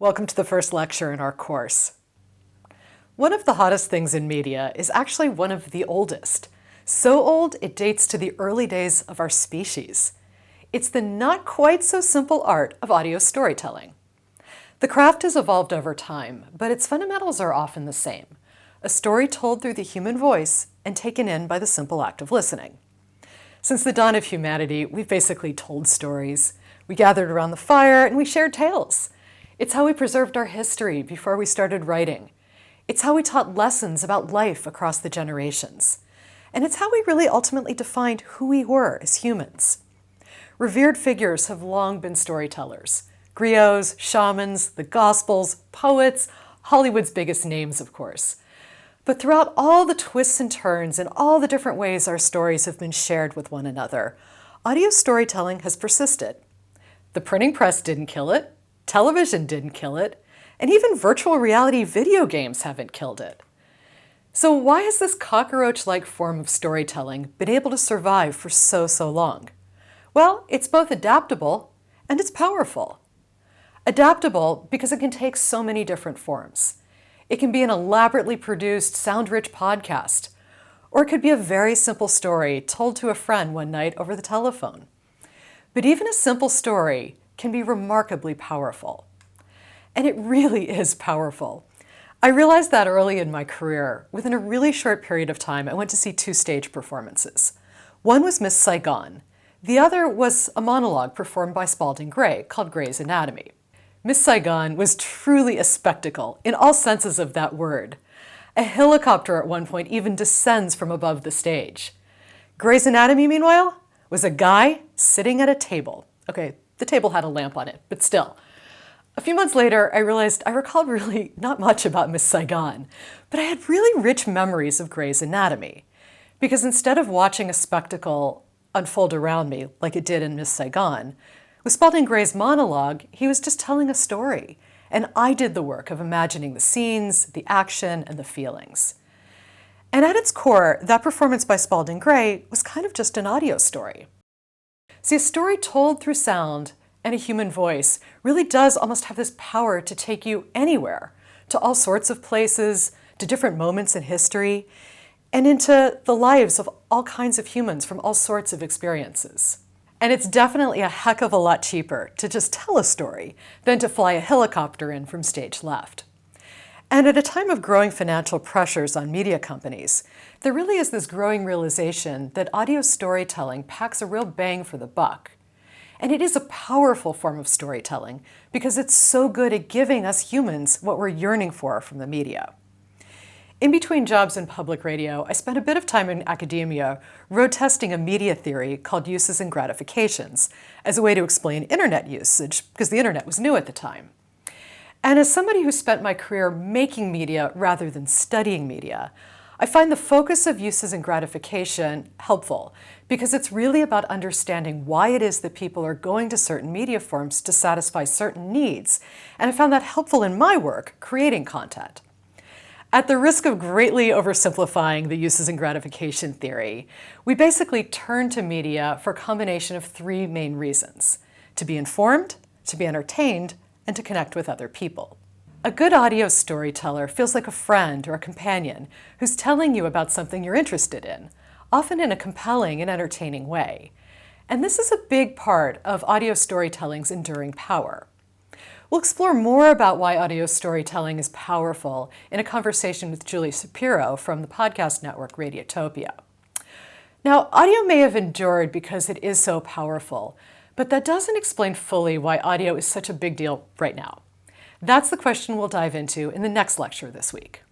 Welcome to the first lecture in our course. One of the hottest things in media is actually one of the oldest. So old it dates to the early days of our species. It's the not quite so simple art of audio storytelling. The craft has evolved over time, but its fundamentals are often the same. A story told through the human voice and taken in by the simple act of listening. Since the dawn of humanity, we've basically told stories. We gathered around the fire and we shared tales. It's how we preserved our history before we started writing. It's how we taught lessons about life across the generations. And it's how we really ultimately defined who we were as humans. Revered figures have long been storytellers. Griots, shamans, the Gospels, poets, Hollywood's biggest names, of course. But throughout all the twists and turns and all the different ways our stories have been shared with one another, audio storytelling has persisted. The printing press didn't kill it, television didn't kill it, and even virtual reality video games haven't killed it. So why has this cockroach-like form of storytelling been able to survive for so long? Well, it's both adaptable and it's powerful. Adaptable because it can take so many different forms. It can be an elaborately produced, sound-rich podcast, or it could be a very simple story told to a friend one night over the telephone. But even a simple story can be remarkably powerful. And it really is powerful. I realized that early in my career. Within a really short period of time, I went to see 2 stage performances. One was Miss Saigon. The other was a monologue performed by Spalding Gray called Gray's Anatomy. Miss Saigon was truly a spectacle in all senses of that word. A helicopter at one point even descends from above the stage. Gray's Anatomy, meanwhile, was a guy sitting at a table. Okay, the table had a lamp on it, but still. A few months later, I realized I recalled really not much about Miss Saigon, but I had really rich memories of Gray's Anatomy. Because instead of watching a spectacle unfold around me like it did in Miss Saigon, with Spalding Gray's monologue, he was just telling a story, and I did the work of imagining the scenes, the action, and the feelings. And at its core, that performance by Spalding Gray was kind of just an audio story. See, a story told through sound and a human voice really does almost have this power to take you anywhere, to all sorts of places, to different moments in history, and into the lives of all kinds of humans from all sorts of experiences. And it's definitely a heck of a lot cheaper to just tell a story than to fly a helicopter in from stage left. And at a time of growing financial pressures on media companies, there really is this growing realization that audio storytelling packs a real bang for the buck. And it is a powerful form of storytelling because it's so good at giving us humans what we're yearning for from the media. In between jobs in public radio, I spent a bit of time in academia road testing a media theory called uses and gratifications as a way to explain internet usage, because the internet was new at the time. And as somebody who spent my career making media rather than studying media, I find the focus of uses and gratification helpful because it's really about understanding why it is that people are going to certain media forms to satisfy certain needs, and I found that helpful in my work creating content. At the risk of greatly oversimplifying the uses and gratification theory, we basically turn to media for a combination of 3 main reasons: to be informed, to be entertained, and to connect with other people. A good audio storyteller feels like a friend or a companion who's telling you about something you're interested in, often in a compelling and entertaining way. And this is a big part of audio storytelling's enduring power. We'll explore more about why audio storytelling is powerful in a conversation with Julie Shapiro from the podcast network Radiotopia. Now, audio may have endured because it is so powerful, but that doesn't explain fully why audio is such a big deal right now. That's the question we'll dive into in the next lecture this week.